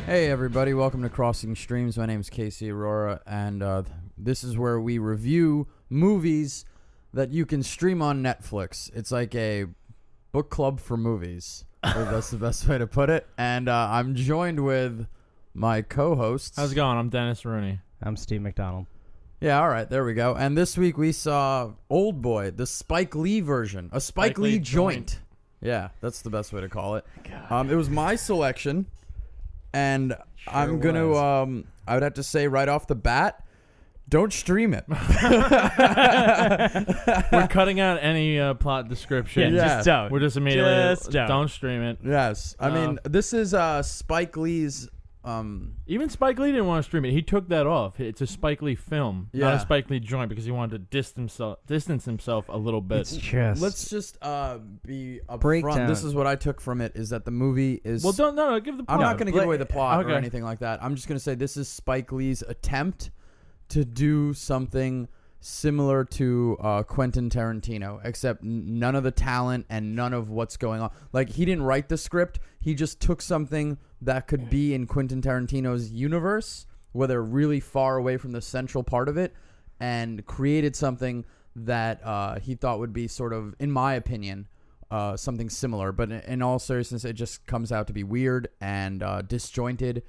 Hey everybody, welcome to Crossing Streams. My name's Casey Aurora, and this is where we review movies that you can stream on Netflix. It's like a book club for movies. That's the best way to put it. And I'm joined with my co-hosts. How's it going? I'm Dennis Rooney. I'm Steve McDonald. Yeah, all right, there we go. And this week we saw Oldboy, the Spike Lee version, a Spike Lee joint. Yeah, that's the best way to call it. It was my selection. And I'm going to, I would have to say right off the bat, don't stream it. We're cutting out any plot description. Yeah, just don't. We're just immediately, don't stream it. Yes. I mean, this is Spike Lee's... Even Spike Lee didn't want to stream it. He took that off. It's a Spike Lee film, not a Spike Lee joint, because he wanted to distance himself a little bit. It's just... Let's just be break upfront. down. This is what I took from it, is that the movie is... Well, no, give the plot. I'm not going to give away the plot Okay. or anything like that. I'm just going to say this is Spike Lee's attempt to do something similar to Quentin Tarantino, except none of the talent and none of what's going on. Like, he didn't write the script. He just took something that could be in Quentin Tarantino's universe, where they're really far away from the central part of it, and created something that he thought would be sort of, in my opinion, something similar. But in all seriousness, it just comes out to be weird and disjointed,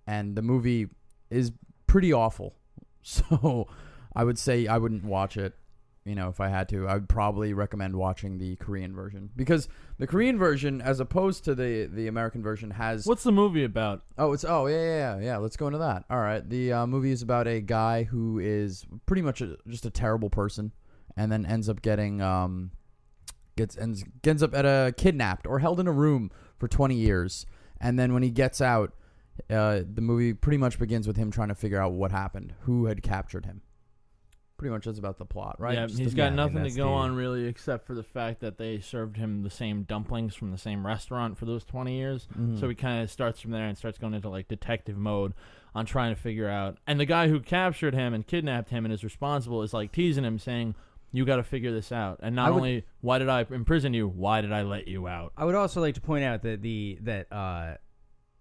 and the movie is pretty awful. So I would say I wouldn't watch it. You know, if I had to, I would probably recommend watching the Korean version, because the Korean version, as opposed to the American version, has... What's the movie about? Yeah. Let's go into that. All right. The movie is about a guy who is pretty much just a terrible person, and then ends up getting ends up kidnapped or held in a room for 20 years, and then when he gets out, the movie pretty much begins with him trying to figure out what happened, who had captured him. Pretty much that's about the plot, right? Yeah, he's got nothing to go on really, except for the fact that they served him the same dumplings from the same restaurant for those 20 years. Mm-hmm. So he kind of starts from there and starts going into like detective mode on trying to figure out. And the guy who captured him and kidnapped him and is responsible is like teasing him, saying, "You got to figure this out." And not only why did I imprison you, why did I let you out? I would also like to point out that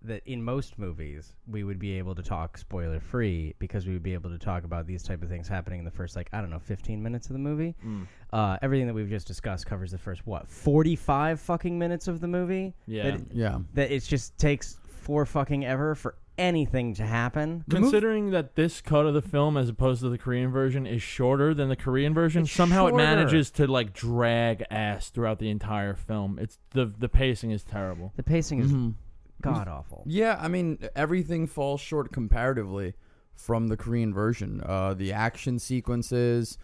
that in most movies we would be able to talk spoiler free, because we would be able to talk about these type of things happening in the first 15 minutes of the movie. Everything that we've just discussed covers the first 45 fucking minutes of the movie. That it just takes for fucking ever for anything to happen. Considering that this cut of the film, as opposed to the Korean version, is shorter than the Korean version, It's somehow shorter. it manages to like drag ass throughout the entire film. It's the pacing is terrible. The pacing is god awful. Yeah, I mean, everything falls short comparatively from the Korean version. The action sequences,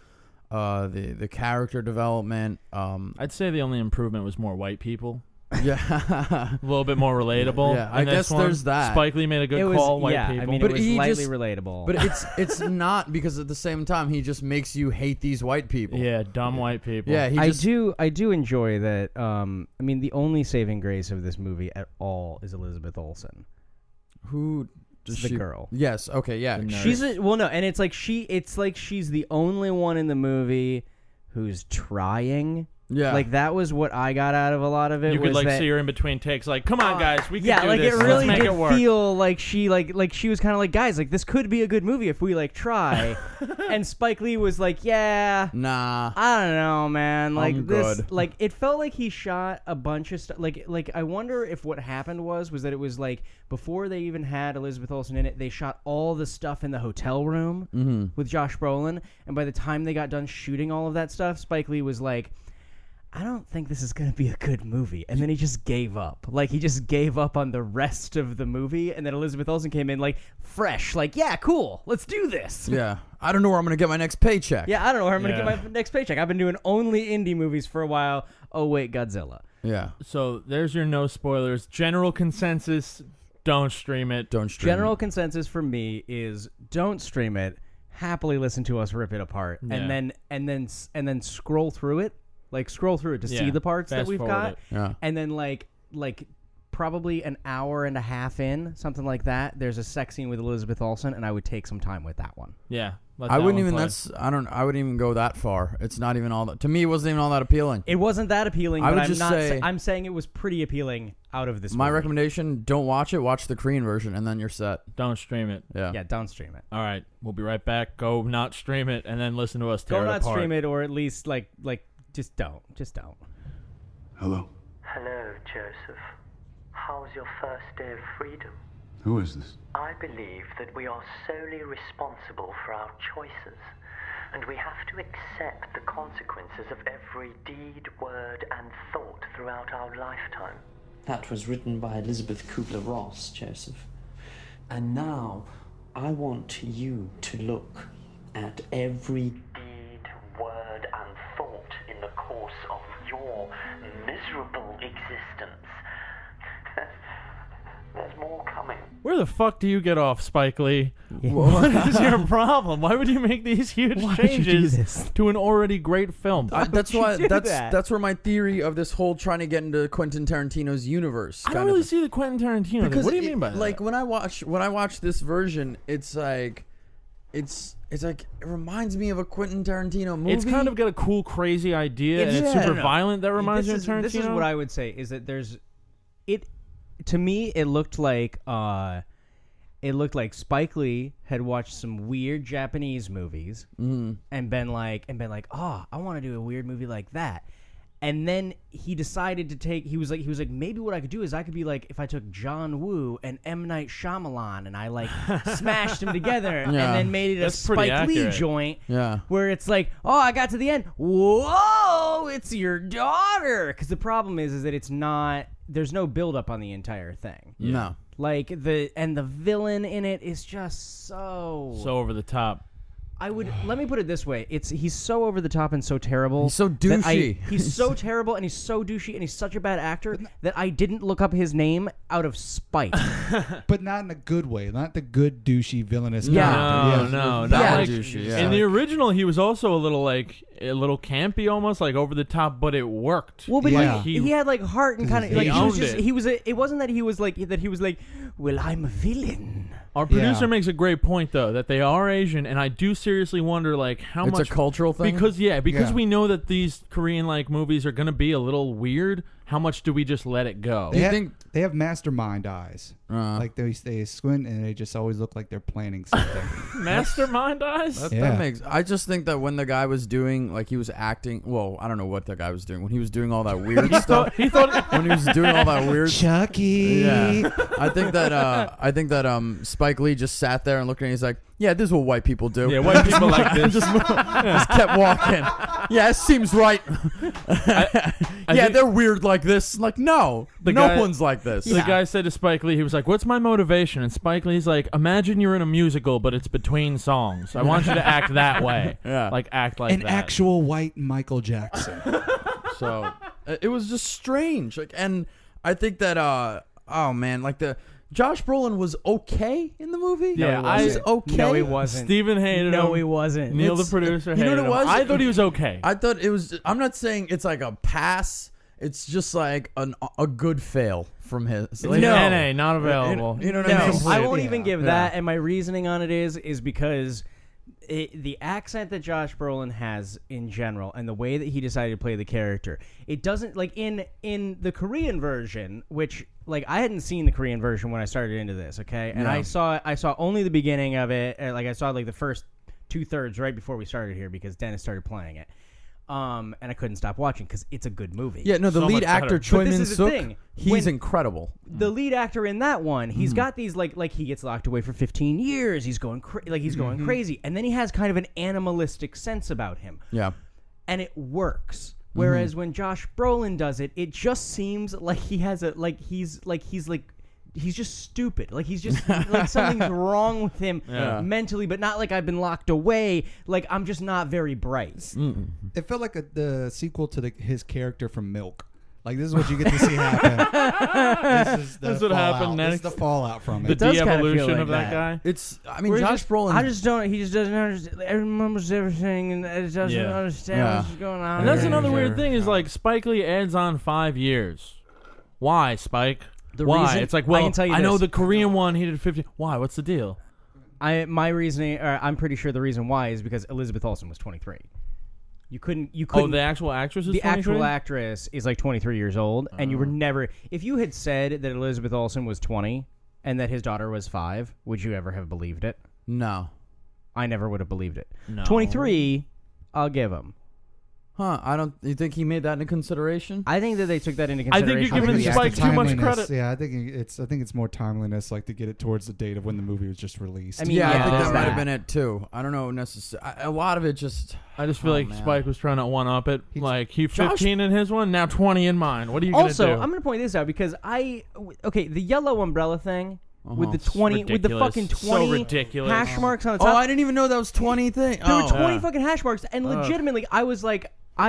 the character development. I'd say the only improvement was more white people. Yeah, A little bit more relatable. Yeah, I And guess this one, there's that. Spike Lee made a good call, white people. I mean, But it was he lightly just- relatable. but it's not, because at the same time he just makes you hate these white people. Yeah, dumb white people. Yeah, I do enjoy that. I mean, the only saving grace of this movie at all is Elizabeth Olsen. Who does The she? girl. Yes. Okay. Yeah. The nurse. She's and it's like she's the only one in the movie who's trying. Yeah. Like, that was what I got out of a lot of it. You could was like that, see her in between takes, like, "Come on, guys, we can yeah, do like this. it really Let's make did it work." feel like she was kind of like, guys, like this could be a good movie if we like try. And Spike Lee was like, yeah, Nah. I don't know, man. Like I'm this, good. like it felt like he shot a bunch of stuff. Like I wonder if what happened was that it was like before they even had Elizabeth Olsen in it, they shot all the stuff in the hotel room with Josh Brolin, and by the time they got done shooting all of that stuff, Spike Lee was like, I don't think this is going to be a good movie. And then he just gave up. Like, he just gave up on the rest of the movie. And then Elizabeth Olsen came in, like, fresh. Like, yeah, cool. Let's do this. Yeah. I don't know where I'm gonna get my next paycheck. Yeah, I don't know where I'm going to get my next paycheck. I've been doing only indie movies for a while. Oh, wait, Godzilla. Yeah. So there's your no spoilers. General consensus: don't stream it. Don't stream. General it. consensus for me is don't stream it. Happily listen to us rip it apart. Yeah. And then scroll through it. Like, scroll through it to see the parts that Fast we've forward got. it. Yeah. And then, like probably an hour and a half in, something like that, there's a sex scene with Elizabeth Olsen, and I would take some time with that one. Yeah, I wouldn't even. I wouldn't even go that far. It's not even all that. To me, it wasn't even all that appealing. It wasn't that appealing. I but would I'm just not. say- I'm saying it was pretty appealing out of this. My movie. recommendation: don't watch it. Watch the Korean version, and then you're set. Don't stream it. Yeah. Yeah, don't stream it. All right, we'll be right back. Go not stream it, and then listen to us tear Go it not apart. stream it, or at least like just don't. Hello. Hello, Joseph. How was your first day of freedom? Who is this? I believe that we are solely responsible for our choices, and we have to accept the consequences of every deed, word, and thought throughout our lifetime. That was written by Elizabeth Kubler-Ross, Joseph. And now, I want you to look at every Deed, word, and thought in the course of your miserable existence. There's more coming. Where the fuck do you get off, Spike Lee? What is your problem? Why would you make these huge Why would you do changes this? to an already great film? That's would why. you do That's that? that's where my theory of this whole trying to get into Quentin Tarantino's universe. I kind don't of really see the Quentin Tarantino thing. What do you mean by that? Like when I watch this version, it's like, it's like it reminds me of a Quentin Tarantino movie. It's kind of got a cool, crazy idea, and it's Yeah. super No. violent. That reminds me of Tarantino. This is what I would say is that to me it looked like Spike Lee had watched some weird Japanese movies and been like, oh, I want to do a weird movie like that. And then he decided to take. He was like, maybe what I could do is I could be like, if I took John Woo and M. Night Shyamalan and I like smashed them together and then made it That's a pretty Spike Lee accurate. joint. Yeah. Where it's like, oh, I got to the end. Whoa, it's your daughter. Because the problem is that it's not. There's no build up on the entire thing. No. Like the villain in it is just so over the top. Let me put it this way. He's so over the top and so terrible. He's so that douchey. He's so terrible and he's so douchey and he's such a bad actor that I didn't look up his name out of spite. But not in a good way. Not the good, douchey, villainous Yeah. character. No, Yeah. not Yeah. like Douchey, yeah. in the original. He was also a little campy, almost like over the top, but it worked. Well, but Yeah. he had like heart and kind of He like owned it. it wasn't that he was like well, I'm a villain. Our producer Yeah. makes a great point though that they are Asian, and I do seriously wonder like how It's much a cultural thing. because Yeah. we know that these Korean like movies are gonna be a little weird. How much do we just let it go? They, you have, think- they have mastermind eyes. Like they squint and they just always look like they're planning something. Mastermind eyes. Yeah. I just think that when the guy was doing, like, he was acting. Well, I don't know what the guy was doing when he was doing all that weird stuff. He thought When he was doing all that weird. Chucky. Yeah, I think that Spike Lee just sat there and looked at it and he's like, yeah, this is what white people do. yeah, white people like this. just kept walking. Yeah, it seems right. I Yeah, think- they're weird like this. Like, no, The no guy- one's like this. The guy said to Spike Lee, he was like, "What's my motivation?" And Spike Lee's like, "Imagine you're in a musical, but it's between songs. I want you to act that way. Yeah. Like act like An that." actual white Michael Jackson. So it was just strange. Like, and I think that oh man, like Josh Brolin was okay in the movie. Yeah, he was okay. No, he wasn't. Steven hated him. No, he wasn't. Neil, the It's- producer, you know hated what it him. was? I thought he was okay. I thought it was. I'm not saying it's like a pass. It's just like a good fail from his. Like, No. NA, not available. You know what No, I mean? I won't even give Yeah. that. And my reasoning on it is because the accent that Josh Brolin has in general and the way that he decided to play the character, it doesn't like in the Korean version, which like I hadn't seen the Korean version when I started into this, okay, and Yeah. I saw only the beginning of it, like I saw like the first 2/3 right before we started here because Dennis started playing it. And I couldn't stop watching because it's a good movie. Yeah, no, the So lead much better. actor But Choi this Min is the Suk, thing. he's When- incredible. The lead actor in that one, he's got these like he gets locked away for 15 years. He's going going crazy, and then he has kind of an animalistic sense about him, Yeah, and it works. Whereas when Josh Brolin does it, it just seems like he has a he's just stupid. Like he's just like something's wrong with him mentally, but not like I've been locked away. Like I'm just not very bright. It felt like the sequel to his character from Milk. Like, this is what you get to see happen. This is the That's what fallout. happened This next. is the fallout from The it. does kinda feel de-evolution like of that that. guy. it's. I mean, Where he Josh Brolin. I just don't. He just doesn't understand. Everyone remembers everything, and it doesn't Yeah. understand Yeah. what's going on. And that's here. another weird thing is like Spike Lee adds on 5 years. Why, Spike? The Why? reason- It's like, I well, can tell you I know this. the Korean one he did 50. Why? What's the deal? My reasoning, I'm pretty sure the reason why is because Elizabeth Olsen was 23. You couldn't. Oh, the actual actress is the 23? actual actress is like 23 years old, and you were never. If you had said that Elizabeth Olsen was 20 and that his daughter was 5, would you ever have believed it? No. I never would have believed it. No. 23, I'll give him. Huh? I don't. You think he made that into consideration? I think that they took that into I consideration. think you're giving it's Spike the too much timeliness. credit. Yeah, I think it's more timeliness, like to get it towards the date of when the movie was just released. I mean, Yeah, I think there's that might have that. been it too. I don't know necessarily. A lot of it just. I just feel like man. Spike was trying to one up it. Like he Josh- 15 in his one, now 20 in mine. What are you gonna Also, do? I'm going to point this out because the yellow umbrella thing with the 20, with the Ridiculous. fucking So 20 ridiculous. hash marks on the Oh, top. I didn't even know that was 20 thing. There were Oh. 20 fucking hash marks, and legitimately, I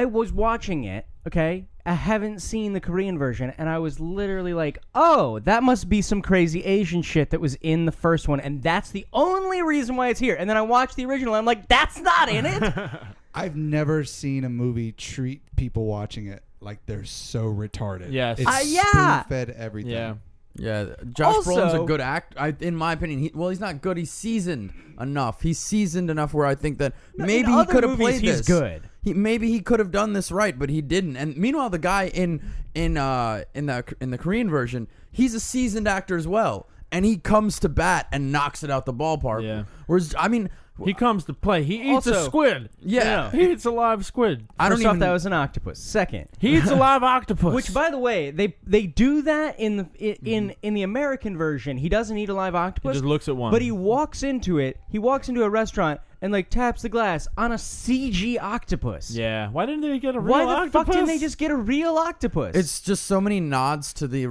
was watching it, okay? I haven't seen the Korean version, and I was literally like, oh, that must be some crazy Asian shit that was in the first one, and that's the only reason why it's here. And then I watched the original, and I'm like, that's not in it. I've never seen a movie treat people watching it like they're so retarded. Yes. It's Yeah. spoon-fed everything. yeah. Yeah, Josh Also- Brolin's a good actor. In my opinion, he's not good. He's seasoned enough. He's seasoned enough where I think that maybe in he other could have movies, played he's this. good. Maybe he could have done this right, but he didn't. And meanwhile, the guy in the Korean version, he's a seasoned actor as well, and he comes to bat and knocks it out the ballpark. Yeah. Whereas, I mean, He comes to play. He eats a Also- squid. Yeah. He eats a live squid. I don't First off, even. that was an octopus. Second, He eats a live octopus. which, by the way, they do that in the American version. He doesn't eat a live octopus. just looks at one. But he walks into it. He walks into a restaurant and like taps the glass on a CG octopus. yeah. Why didn't they get a real Why the octopus? fuck didn't they just get a real octopus? It's just so many nods to the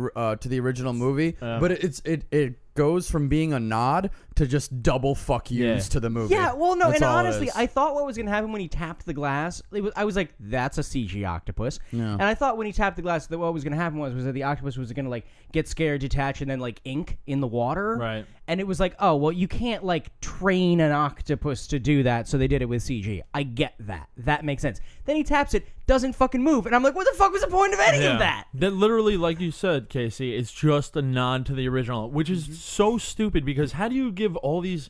original movie, but it goes from being a nod to just double fuck yous Yeah. to the movie. yeah, well, no, That's and all it honestly, is. I thought what was going to happen when he tapped the glass, I was like, that's a CG octopus. Yeah. And I thought when he tapped the glass, that what was going to happen was that the octopus was going to, like, get scared, detach, and then, like, ink in the water. Right. And it was like, oh, well, you can't, like, train an octopus to do that, so they did it with CG. I get that. That makes sense. Then he taps it, doesn't fucking move, and I'm like, what the fuck was the point of any of that? That literally, like you said, Casey, is just a nod to the original, which is so stupid because how do you give all these...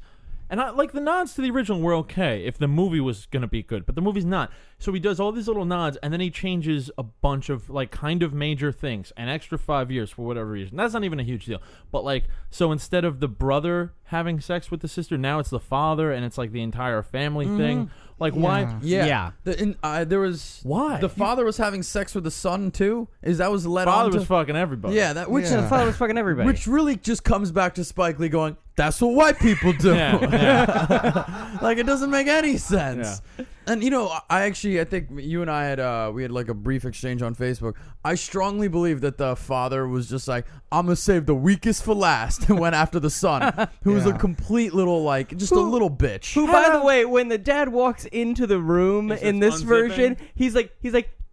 And like the nods to the original were okay if the movie was going to be good, but the movie's not. So he does all these little nods, and then he changes a bunch of like kind of major things, an extra 5 years for whatever reason. That's not even a huge deal. But like, so instead of the brother having sex with the sister, now it's the father, and it's like the entire family thing. Like, why? Yeah. Yeah. There was Why? the father was having sex with the son too. That was led Father on to was fucking everybody. yeah. That which The father was fucking everybody. which really just comes back to Spike Lee going, "That's what white people do." Yeah. Like it doesn't make any sense. And you know, I think you and I had we had like a brief exchange on Facebook. I strongly believe that the father was just like, "I'm gonna save the weakest for last," and went after the son, who was a complete little like just a little bitch. Who, by the way, when the dad walks into the room in this version, he's like,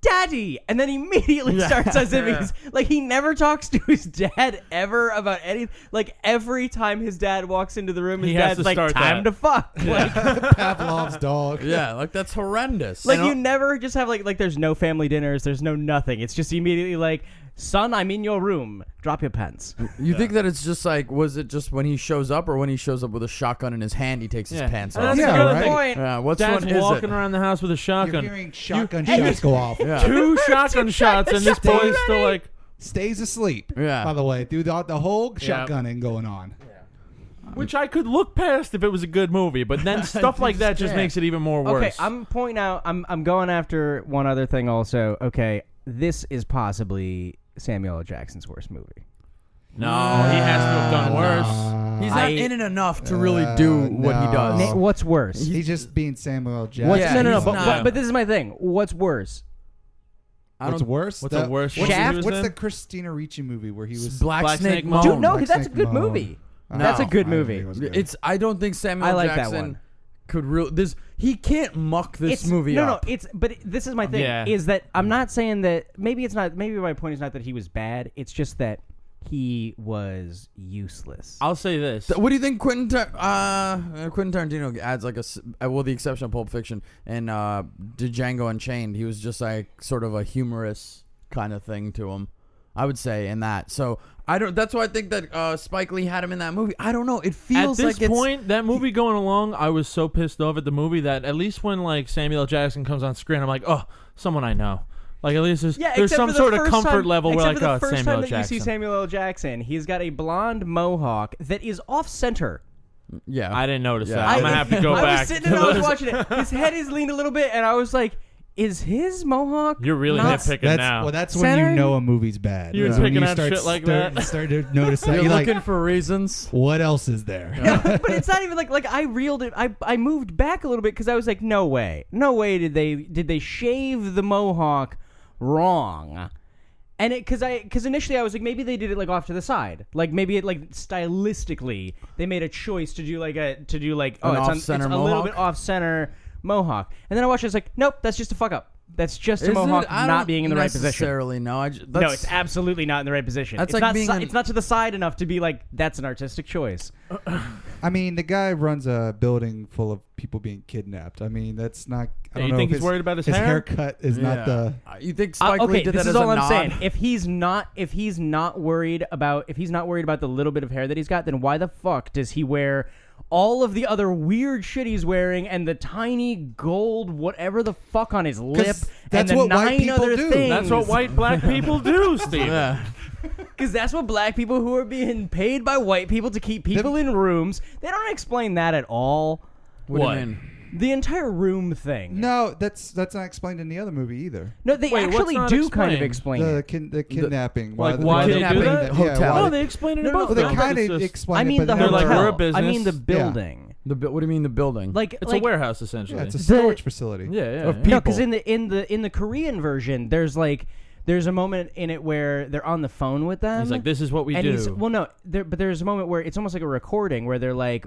"Daddy," and then he immediately starts as if he's like he never talks to his dad ever about anything. Like every time his dad walks into the room, his He has dad's to like, start "Time that. to fuck." Like, Pavlov's dog. Yeah, like that's horrendous. like you never just have like there's no family dinners, there's no nothing. It's just immediately like, "Son, I'm in your room. Drop your pants." You think that it's just like, was it just when he shows up, or when he shows up with a shotgun in his hand, he takes his pants And off? that's Yeah, the other right. thing. Point. Yeah, what's Dad's one is walking it? around the house with a You're shotgun. hearing shotgun shots go off. Yeah. 2 shotgun shots, and this boy's still like, Stays asleep. Yeah. By the way, through the whole shotgunning going on. which I could look past if it was a good movie, but then stuff like that just makes it even more worse. Okay, I'm pointing out. I'm going after one other thing also. Okay, this is possibly Samuel L. Jackson's worst movie. No, he has to have done worse. He's not in it enough to really do what he no. does. What's worse? He's just being Samuel L. Jackson. What's, Yeah, no. he's not. But this is my thing. What's worse? What's worse? What's the worst What's, movie he the, was what's in? the Christina Ricci movie where he was Black Black Snake Snake Moan. Dude, no, Black because that's a Snake good Moan. movie. That's a good movie. I don't think Samuel I like that Jackson one. could really. He can't muck this movie no, up. No, but this is my thing. Yeah. Is that I'm not saying that maybe it's not. Maybe my point is not that he was bad. It's just that he was useless. I'll say this. What do you think Quentin Tarantino adds like the exception of Pulp Fiction and Django Unchained, he was just like sort of a humorous kind of thing to him, I would say, in that. So I don't. That's why I think that Spike Lee had him in that movie. I don't know. It feels at like this point, that movie going along, I was so pissed off at the movie that at least when like Samuel L. Jackson comes on screen, I'm like, oh, someone I know. Like at least there's some sort of comfort level where like, oh, it's Samuel L. Jackson. You see Samuel L. Jackson, he's got a blonde mohawk that is off center. Yeah, I didn't notice that. I- I'm gonna have to go back. I was sitting and I was watching it. His head is leaned a little bit, and I was like, "Is his mohawk?" You're really not nitpicking now. Well, that's Center? when you know a movie's bad. You're Is when picking you at shit like that. Start to notice that. You're You're looking like, for reasons. what else is there? But it's not even like I reeled it. I moved back a little bit because I was like, no way did they shave the mohawk wrong. And because initially I was like, maybe they did it like off to the side, like maybe it like stylistically they made a choice to do like An it's a off-center little mohawk? bit off center mohawk, and then I watched it, I was like, nope, that's just a fuck up. That's just a Is mohawk it? I not don't being in the right position. necessarily. No, No, it's absolutely not in the right position. That's It's like not being it's not to the side enough to be like that's an artistic choice. I mean, the guy runs a building full of people being kidnapped. I mean, that's not. I don't you know think if he's worried about his his hair? haircut is not the. You think Spike Okay, Lee did this that is as all a I'm nod? saying. If he's not worried about the little bit of hair that he's got, then why the fuck does he wear all of the other weird shit he's wearing and the tiny gold whatever the fuck on his lip that's and the what white 9 people other do. things? That's what white black people do, Steve. Yeah. Because that's what black people who are being paid by white people to keep people in rooms. They don't explain that at all. What do you mean? The entire room thing. No, that's not explained in the other movie either. No, they Wait, what's actually not do kind of explained? explain it. The kidnapping. Like, why they do kidnapping that? Hotel. No, they explain it in both. Well, they films. kind It's of just- explain I it, mean but the They're like, hotel. we're a business. I mean the building. What do you mean the building? Like It's a warehouse essentially. yeah, it's a storage facility. Yeah. Of yeah. people. No, because in the Korean version, there's a moment in it where they're on the phone with them. He's like, this is what we and do. but there's a moment where it's almost like a recording where they're like,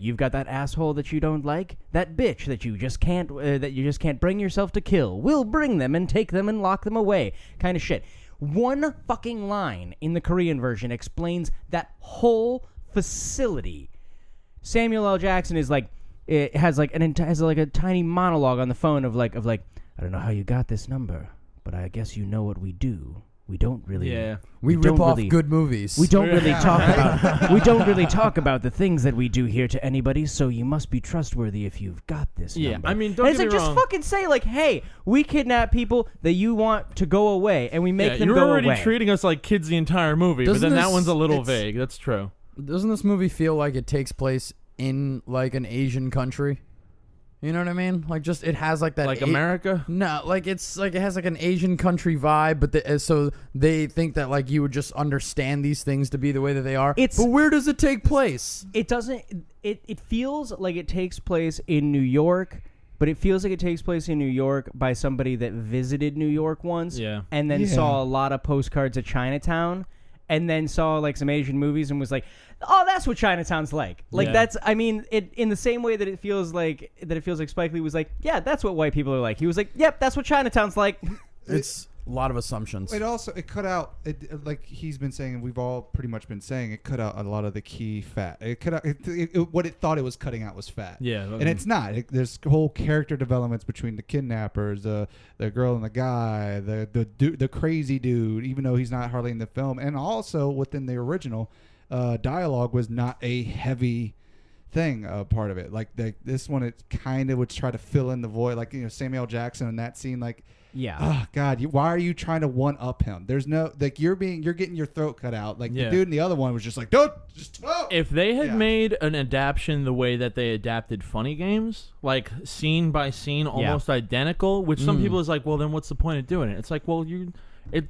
you've got that asshole that you don't like, that bitch that you just can't bring yourself to kill. We'll bring them and take them and lock them away, kind of shit. One fucking line in the Korean version explains that whole facility. Samuel L. Jackson is like, it has like a tiny monologue on the phone of like, I don't know how you got this number, but I guess you know what we do. We don't really. Yeah. we don't rip off really- good movies. We don't really talk about. We don't really talk about the things that we do here to anybody. So you must be trustworthy if you've got this. Yeah, number. I mean, don't And it's get like me just wrong. fucking say like, hey, we kidnap people that you want to go away, and we make Yeah, them you're go already away. treating us like kids the entire movie, but Doesn't then that this- one's a little it's- vague. That's true. Doesn't this movie feel like it takes place in like an Asian country? You know what I mean? Like just it has like that. Like America? No, like it's like it has like an Asian country vibe, but so they think that like you would just understand these things to be the way that they are. It's- but where does it take place? It doesn't. It feels like it takes place in New York, but it feels like it takes place in New York by somebody that visited New York once, Yeah. and then Yeah. saw a lot of postcards of Chinatown, and then saw like some Asian movies and was like, oh, that's what Chinatown's like. Like Yeah. that's, I mean, it in the same way that it feels like Spike Lee was like, yeah, that's what white people are like. He was like, yep, that's what Chinatown's like. It's a lot of assumptions. It cut out like he's been saying, and we've all pretty much been saying, it cut out a lot of the key fat. It cut out what it thought it was cutting out was fat. Yeah, and it's not. There's whole character developments between the kidnappers, the girl and the guy, the crazy dude, even though he's not hardly in the film, and also within the original, dialogue was not a heavy thing part of it. Like this one, it kind of would try to fill in the void, like Samuel L. Jackson in that scene, like. Yeah. Oh God! Why are you trying to one up him? There's no like you're getting your throat cut out. Like Yeah. the dude in the other one was just like, don't just. Oh. If they had Yeah. made an adaptation the way that they adapted Funny Games, like scene by scene, almost identical, which some people is like, well, then what's the point of doing it? It's like, well,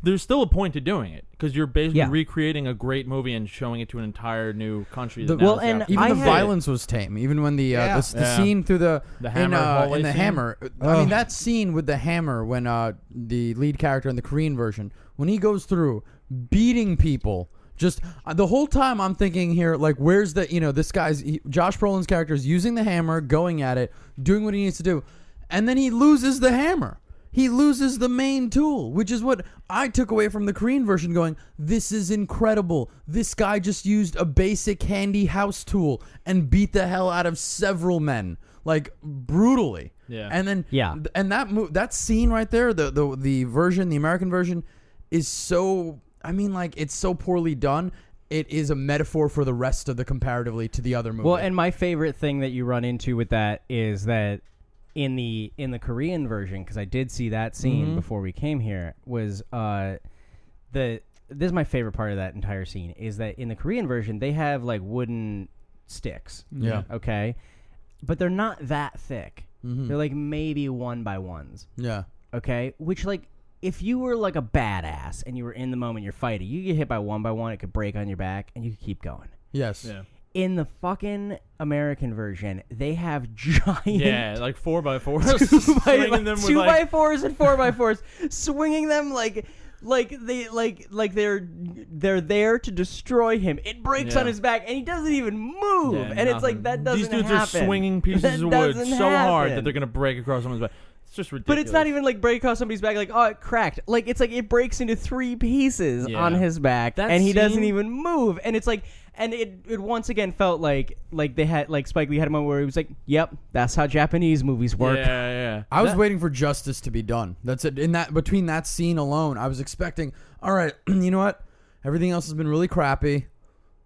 there's still a point to doing it because you're basically recreating a great movie and showing it to an entire new country. That Well, now is and after- Even I the had- violence was tame. Even when the Yeah. scene through the hammer hallway in the scene? hammer. I mean that scene with the hammer when the lead character in the Korean version when he goes through beating people. Just the whole time I'm thinking here, like, where's the this guy's Josh Brolin's character is using the hammer, going at it, doing what he needs to do, and then he loses the hammer. He loses the main tool, which is what I took away from the Korean version going, this is incredible. This guy just used a basic handy house tool and beat the hell out of several men, like brutally. Yeah. And then Yeah. and that scene right there, the version, the American version is so I mean, like, it's so poorly done. It is a metaphor for the rest of the comparatively to the other movie. Well, and my favorite thing that you run into with that is that in the Korean version, because I did see that scene before we came here, was this is my favorite part of that entire scene, is that in the Korean version they have like wooden sticks. Yeah. Okay. But they're not that thick. They're like maybe 1x1s. Yeah. Okay. Which, like, if you were like a badass and you were in the moment you're fighting, you get hit by 1x1, it could break on your back, and you could keep going. Yes. Yeah. In the fucking American version, they have giant, Yeah, like 4x4s, swinging them with 2x4s and 4x4s, swinging them like they're there to destroy him. It breaks on his back, and he doesn't even move. Yeah, and it's like, that doesn't happen. These dudes are swinging pieces That of wood doesn't so hard that happen. they're gonna break across someone's back. It's just ridiculous. But it's not even like break across somebody's back, like, oh, it cracked. Like, it's like it breaks into 3 pieces on his back, That and he doesn't scene- even move. And it's like, and it once again felt like they had, like, Spike Lee had a moment where he was like, yep, that's how Japanese movies work. Yeah. I was waiting for justice to be done. That's it. In that, between that scene alone, I was expecting, all right, you know what? Everything else has been really crappy.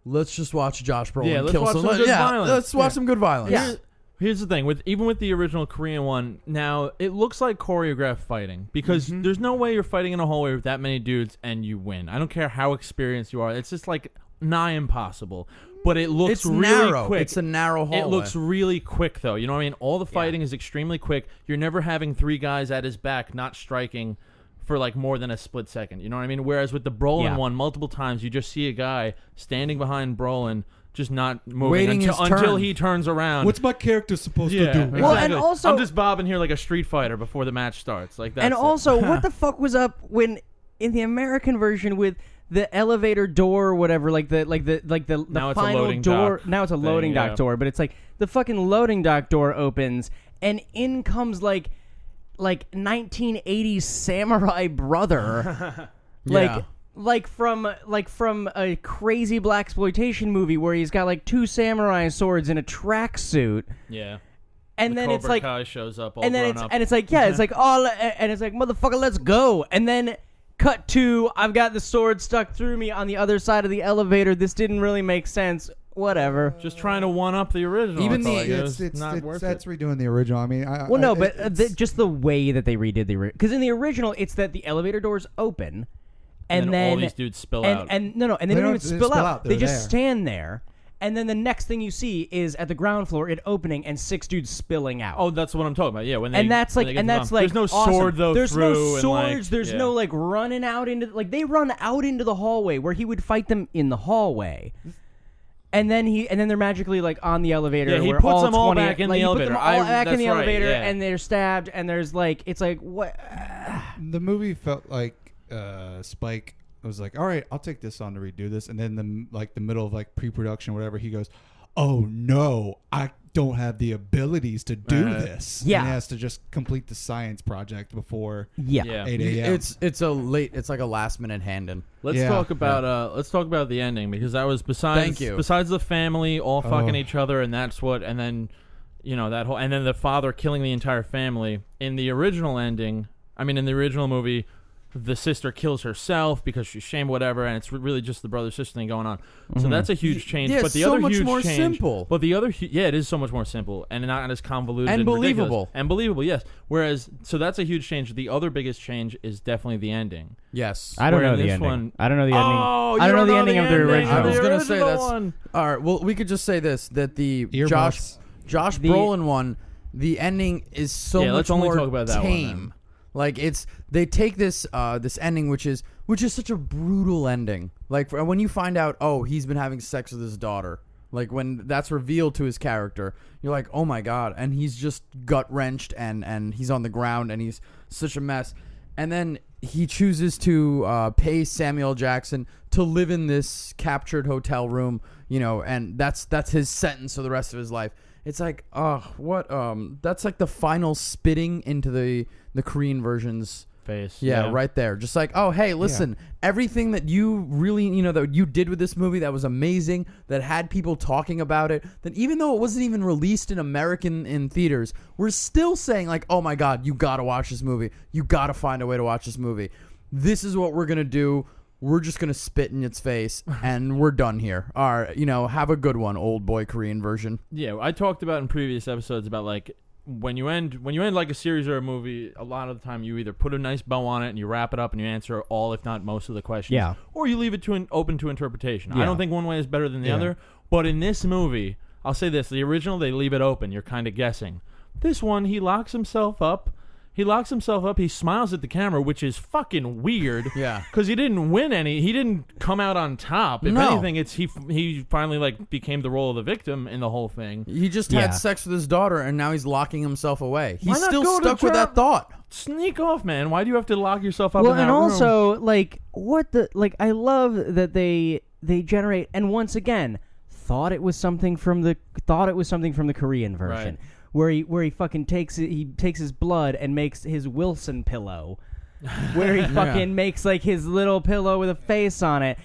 Let's just watch Josh Brolin let's kill watch someone. some good violence. Let's watch some good violence. Yeah. Here's the thing, even with the original Korean one, now it looks like choreographed fighting, because there's no way you're fighting in a hallway with that many dudes and you win. I don't care how experienced you are. It's just like nigh impossible. But it looks It's really narrow. quick. It's a narrow hallway. It looks really quick, though. You know what I mean? All the fighting is extremely quick. You're never having 3 guys at his back not striking for like more than a split second. You know what I mean? Whereas with the Brolin one, multiple times you just see a guy standing behind Brolin, just not moving Waiting until his turn. he turns around. What's my character supposed to do? Exactly. Well, and also- I'm just bobbing here like a Street Fighter before the match starts. Like that. And also, what the fuck was up when in the American version with the elevator door or whatever, like the Now it's a final loading door. dock Now it's a thing, loading dock yeah. door, but it's like the fucking loading dock door opens and in comes like 1980s samurai brother, Yeah. like from a crazy blaxploitation movie where he's got like 2 samurai swords in a tracksuit. Yeah. And then Cobra it's like, Kai shows up all and then grown up. it's like, yeah, it's like all, and it's like, motherfucker, let's go. And then cut to, I've got the sword stuck through me on the other side of the elevator. This didn't really make sense. Whatever. just trying to one up the original. Even I felt the- like it was not worth that's it. redoing the original. I mean, Well, no, but it's- just the way that they redid the because in the original, it's that the elevator doors open, and then all then these dudes spill and, out. and no, and they They don't don't even spill spill out. out, They they're just there. stand there, and then the next thing you see is at the ground floor it opening and 6 dudes spilling out. Oh, that's what I'm talking about. Yeah, when they And that's when like, they get and the that's bomb. like, there's no awesome. sword though. There's through no and, swords. like, There's yeah. no like running out into like they run out into the hallway where he would fight them in the hallway. And then they're magically like on the elevator. Yeah, he where puts all them all 20 back in like, the he put elevator. them all back in That's the right, elevator, yeah. and they're stabbed. And there's like, it's like what? the movie felt like Spike was like, all right, I'll take this on to redo this, and then the middle of like pre-production or whatever, he goes, oh no, I don't have the abilities to do this. Yeah. And he has to just complete the science project before Yeah. 8 a.m. It's like a last minute hand in. Let's Yeah, talk about the ending, because that was Thank you. besides the family all fucking Oh. each other, and that's what, and then that whole, and then the father killing the entire family. In the original ending, in the original movie, the sister kills herself because she's shamed, whatever, and it's really just the brother sister thing going on. So that's a huge change. Yeah, but the so other much huge more change, simple. But the other, it is so much more simple and not as convoluted And ridiculous. believable. And believable, yes. Whereas, so that's a huge change. The other biggest change is definitely the ending. Yes. I don't Where know in the this ending. one- I don't know the ending. Oh, I you don't know the ending of the original. I was The gonna say original that's one. all right. Well, we could just say this: that the Earmuffs. Josh The- Brolin one, the ending is so Yeah, much let's only more talk about that one tame. then. Like they take this this ending, which is such a brutal ending. Like when you find out, oh, he's been having sex with his daughter. Like when that's revealed to his character, you're like, oh my god, and he's just gut wrenched and he's on the ground and he's such a mess. And then he chooses to pay Samuel Jackson to live in this captured hotel room, and that's his sentence for the rest of his life. It's like, what? That's like the final spitting into the Korean version's Face. yeah, right there. Just like, oh, hey, listen, everything that you really, that you did with this movie that was amazing, that had people talking about it, that even though it wasn't even released in theaters, we're still saying like, oh my God, you gotta watch this movie. You gotta find a way to watch this movie. This is what we're gonna do. we're just gonna spit in its face and we're done here. All right, have a good one, old boy Korean version. Yeah, I talked about in previous episodes about like when you end like a series or a movie, a lot of the time you either put a nice bow on it and you wrap it up and you answer all, if not most, of the questions. Yeah. Or you leave it open to interpretation. Yeah. I don't think one way is better than the other. But in this movie, I'll say this: the original, they leave it open. You're kind of guessing. This one, he locks himself up. He smiles at the camera, which is fucking weird. Yeah. Because he didn't win any. He didn't come out on top. If No. anything, he finally like became the role of the victim in the whole thing. He just Yeah. had sex with his daughter, and now he's locking himself away. Why He's not still go to stuck with trial? that thought. Sneak off, man. Why do you have to lock yourself up Well, in that and room? also I love that they generate, and once again thought it was something from the Korean version. Right. Where he fucking takes his blood and makes his Wilson pillow, where he fucking makes like his little pillow with a face on it.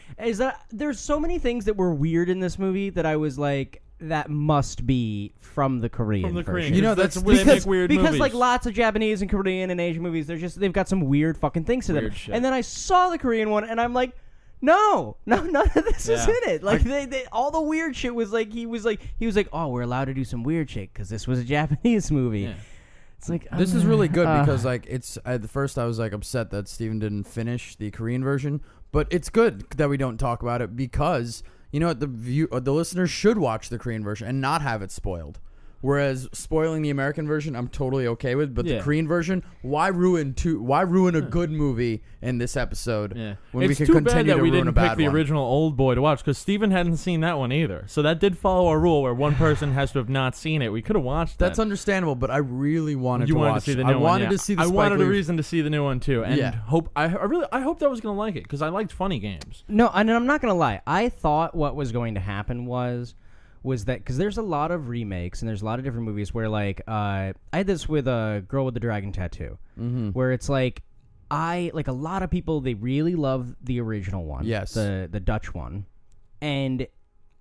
There's so many things that were weird in this movie that I was like, that must be from the Korean version. That's where they make weird because movies. like lots of Japanese and Korean and Asian movies, they've got some weird fucking things to them. Weird shit. And then I saw the Korean one, and I'm like, no, none of this is Yeah. in it. Like they all the weird shit was like he was like, oh, we're allowed to do some weird shit because this was a Japanese movie. Yeah. It's like This is really good because like it's at the first I was like upset that Steven didn't finish the Korean version, but it's good that we don't talk about it because the listeners should watch the Korean version and not have it spoiled. Whereas spoiling the American version, I'm totally okay with, but the Korean version, why ruin a good movie in this episode when It's we too can bad continue that to we ruin a didn't pick bad the one? original Old Boy to watch because Steven hadn't seen that one either. So that did follow our rule where one person has to have not seen it. We could have watched that. That's understandable, but I really wanted You to wanted watch. to see the I new one. wanted Yeah. to see the I Spike wanted a Lee- reason to see the new one too, and Yeah. I hope that was gonna like it because I liked funny games. No, and I'm not gonna lie. I thought what was going to happen was that because there's a lot of remakes and there's a lot of different movies where like I had this with a Girl with the Dragon Tattoo, where it's like a lot of people, they really love the original one, Yes. the Dutch one, and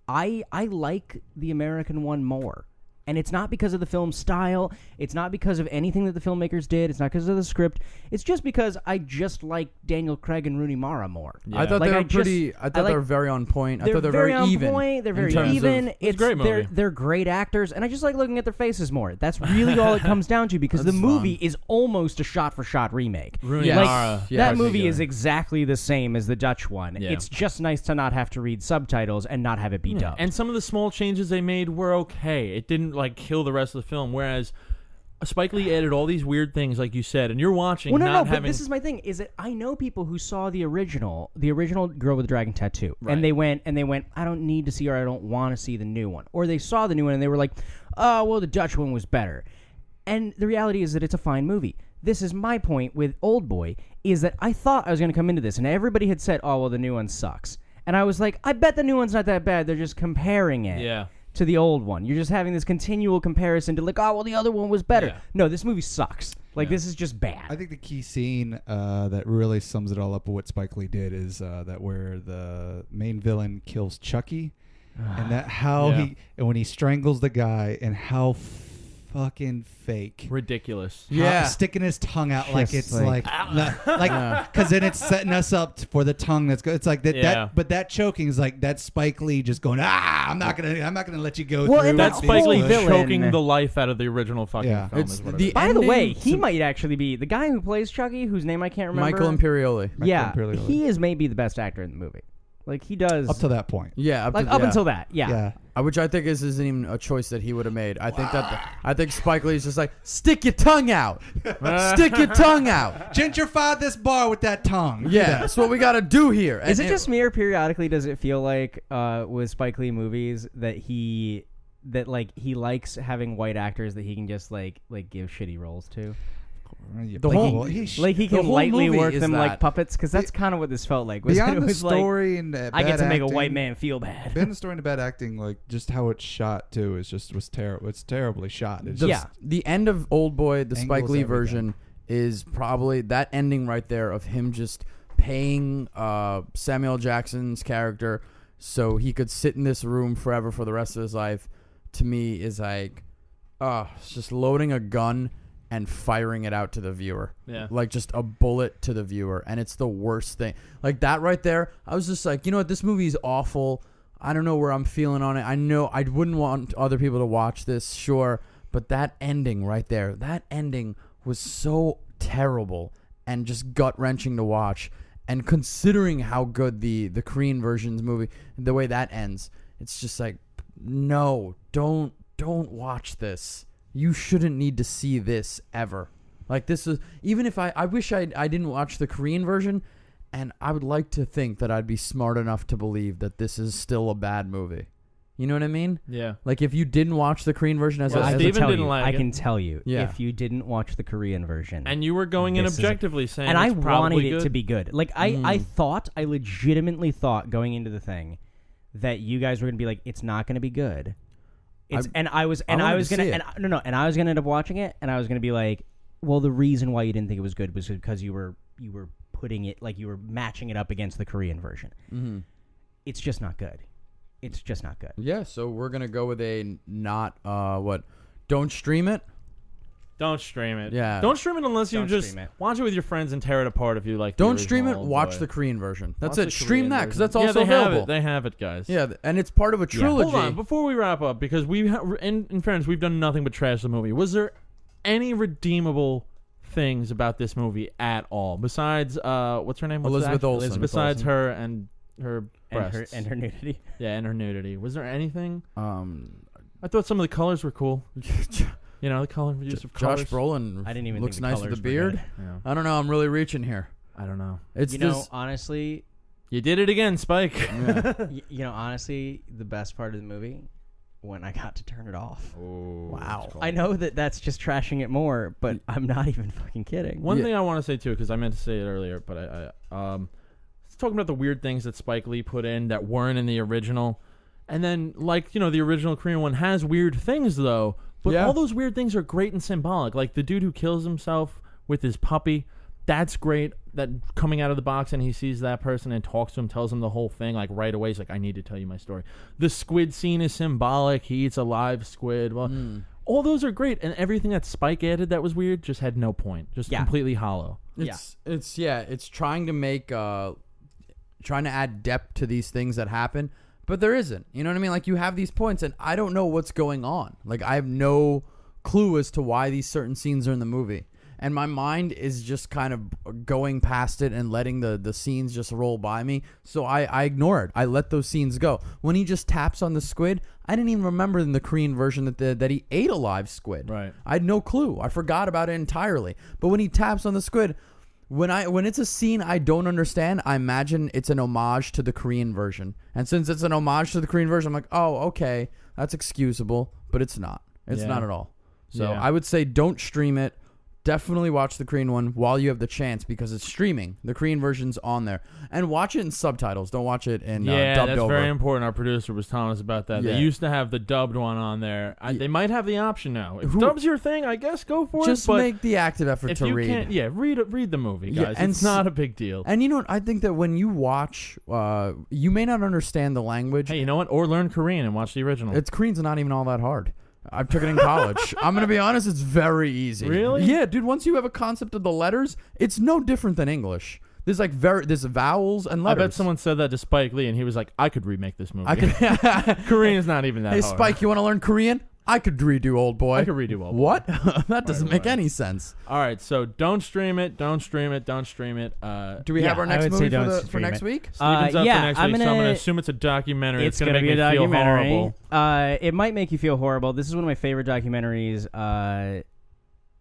I like the American one more. And it's not because of the film style. It's not because of anything that the filmmakers did. It's not because of the script. It's just because I just like Daniel Craig and Rooney Mara more. Yeah. I thought Like, they were I pretty. I thought they were very on point. I thought they're very on even. point. They're in very terms of- even. It's a great movie. They're great actors, and I just like looking at their faces more. That's really all it comes down to because the That's movie fun. is almost a shot-for-shot remake. Rooney Yes. Mara. Yeah, that movie particular. is exactly the same as the Dutch one. Yeah. It's just nice to not have to read subtitles and not have it be dubbed. And some of the small changes they made were okay. It didn't like kill the rest of the film. Whereas Spike Lee added all these weird things, like you said, and you're watching. Well, no, not but having. this is my thing: is that I know people who saw the original Girl with the Dragon Tattoo, Right. and they went, I don't need to see or I don't want to see the new one, or they saw the new one and they were like, oh, well, the Dutch one was better. And the reality is that it's a fine movie. This is my point with Oldboy, is that I thought I was going to come into this, and everybody had said, oh, well, the new one sucks, and I was like, I bet the new one's not that bad. They're just comparing it. Yeah. To the old one. You're just having this continual comparison to like, oh, well, the other one was better. Yeah. No, this movie sucks. Like, Yeah. this is just bad. I think the key scene that really sums it all up of what Spike Lee did is that where the main villain kills Chucky, and that how Yeah. when he strangles the guy and how fucking fake. Ridiculous. Yeah. Sticking his tongue out like Just it's like- because then it's setting us up for the tongue that's good. It's like that, Yeah. but that choking is like that Spike Lee just going, I'm not gonna let you go Well, through. and That's that Spike whole Lee villain- choking the life out of the original fucking Yeah. film. It's Is what it the is. By the way, ending he to- might actually be the guy who plays Chucky, whose name I can't remember. Michael Imperioli. Yeah, Imperioli. he is maybe the best actor in the movie. Like he does up to that point. Yeah, up yeah. until that. Yeah. Yeah. Which I think isn't even a choice that he would have made. I think I think Spike Lee's just like, stick your tongue out, stick your tongue out. Gentrify this bar with that tongue. Do Yeah, that. that's what we got to do here. Is it just me or periodically does it feel like with Spike Lee movies that he likes having white actors that he can just like give shitty roles to? The whole- Like he the can whole lightly movie work is them that. like puppets, because that's kind of what this felt like. Was that Beyond it the was like, story and I get bad to make a acting, white man feel bad. Beyond the story and the bad acting, like just how it's shot too, was terrible. It's terribly shot. It's The, just, Yeah. the end of Oldboy, the Spike Angles, Lee everything. version, is probably that ending right there of him just paying Samuel Jackson's character so he could sit in this room forever for the rest of his life. To me, is like, it's just loading a gun and firing it out to the viewer. Yeah. Like just a bullet to the viewer. And it's the worst thing. Like that right there, I was just like, you know what, this movie is awful. I don't know where I'm feeling on it. I know I wouldn't want other people to watch this, sure. But that ending right there, that ending was so terrible and just gut-wrenching to watch. And considering how good the Korean version's movie, the way that ends, it's just like, no, don't watch this. You shouldn't need to see this ever. Like this is, even if I wish I didn't watch the Korean version, and I would like to think that I'd be smart enough to believe that this is still a bad movie. You know what I mean? Yeah. Like if you didn't watch the Korean version as Well, a Steven tell didn't you, like I it. can tell you, Yeah. if you didn't watch the Korean version, And you were going in This is- objectively saying and I it's probably wanted it good. to be good. Like I legitimately thought going into the thing that you guys were gonna be like, it's not gonna be good. I was gonna end up watching it, and I was gonna be like, well, the reason why you didn't think it was good was because you were putting it, like you were matching it up against the Korean version. Mm-hmm. It's just not good. It's just not good. Yeah, so we're going to go with a not, don't stream it? Don't stream it. Yeah. Don't stream it unless you Don't just stream it. watch it with your friends and tear it apart if you like. the Don't stream it, original watch Oldboy. the Korean version. That's Watch it. the Stream Korean that, because version. that's also they available. Have it. They have it, guys. Yeah, and it's part of a trilogy. Hold on, before we wrap up, because in fairness, we've done nothing but trash the movie. Was there any redeemable things about this movie at all besides what's her name? What's Elizabeth the actor? Olsen. Besides her and her And breasts. her nudity. Yeah, and her nudity. Was there anything? I thought some of the colors were cool. You know, the color use of colors. Josh Brolin I didn't even looks think the nice with colors the were beard. good. Yeah. I don't know. I'm really reaching here. I don't know. It's You know, this. honestly, You did it again, Spike. Yeah. honestly, the best part of the movie, when I got to turn it off. Wow. I know that's just trashing it more, but I'm not even fucking kidding. One Yeah. thing I want to say too, because I meant to say it earlier, but I talking about the weird things that Spike Lee put in that weren't in the original, and then like the original Korean one has weird things though, but Yeah. all those weird things are great and symbolic. Like the dude who kills himself with his puppy, that's great. That coming out of the box and he sees that person and talks to him, tells him the whole thing like right away. He's like, I need to tell you my story. The squid scene is symbolic. He eats a live squid. Well. All those are great, and everything that Spike added that was weird just had no point, just completely hollow. It's trying to make trying to add depth to these things that happen, but there isn't. You know what I mean? Like you have these points, and I don't know what's going on. Like I have no clue as to why these certain scenes are in the movie, and my mind is just kind of going past it and letting the scenes just roll by me. So I ignore it. I let those scenes go. When he just taps on the squid, I didn't even remember in the Korean version that he ate a live squid. Right. I had no clue. I forgot about it entirely. But when he taps on the squid, when it's a scene I don't understand, I imagine it's an homage to the Korean version. And since it's an homage to the Korean version, I'm like, oh, okay, that's excusable. But it's not. It's Yeah. not at all. So Yeah. I would say don't stream it. Definitely watch the Korean one while you have the chance because it's streaming. The Korean version's on there. And watch it in subtitles. Don't watch it in Yeah, dubbed that's over. very important. Our producer was telling us about that. Yeah. They used to have the dubbed one on there. They might have the option now. If Who- dub's your thing, I guess go for Just it. But make the active effort if to you read. can't, read the movie, Yeah, guys. and It's not a big deal. And you know what? I think that when you watch, you may not understand the language. Hey, you know what? Or learn Korean and watch the original. It's Korean's not even all that hard. I took it in college. I'm gonna be honest; it's very easy. Really? Yeah, dude. Once you have a concept of the letters, it's no different than English. There's there's vowels and I letters. bet someone said that to Spike Lee, and he was like, "I could remake this movie." I could. Korean's not even that Hey, hard. Spike, you want to learn Korean? I could redo Oldboy. I could redo Oldboy. What? That doesn't make Right. any sense. All right, so don't stream it. Don't stream it. Don't stream it. Do we Yeah, have our I next would say movie don't for stream next it. week? Steven's up yeah, for next I'm week, so I'm gonna- gonna assume it's a documentary. It's gonna gonna make be a me feel documentary. horrible. It might make you feel horrible. This is one of my favorite documentaries.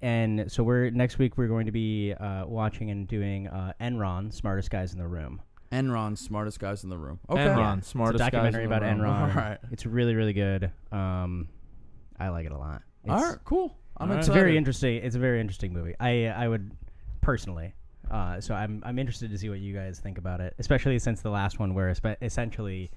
And so next week we're going to be watching and doing Enron, Smartest Guys in the Room. Enron, smartest guys in the room. Okay. Enron, It's a smartest guys documentary in the about room. Enron. All right. It's really, really good. I like it a lot. All right. Cool. I'm All right. It's excited. very interesting. It's a very interesting movie. I would personally. So I'm interested to see what you guys think about it, especially since the last one where essentially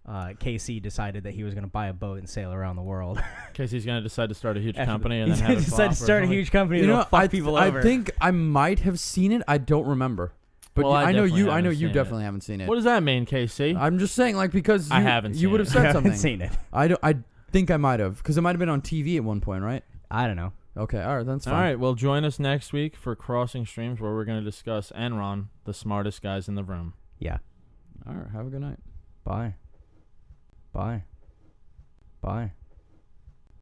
KC decided that he was going to buy a boat and sail around the world. Casey's gonna decide to start a huge After company and he's then gonna have it decide flop to or start a something. huge company You that'll know, fuck people over. I think I might have seen it. I don't remember. But Well, I I know definitely you. I know haven't you seen definitely it. haven't seen it. What does that mean, KC? I'm just saying, like, because you, I haven't You seen would it. have said I something. haven't seen it. I think I might have, because it might have been on TV at one point, right? I don't know. Okay, all right, that's fine. All right, well, join us next week for Crossing Streams, where we're going to discuss Enron, the smartest guys in the room. Yeah. All right, have a good night. Bye. Bye. Bye.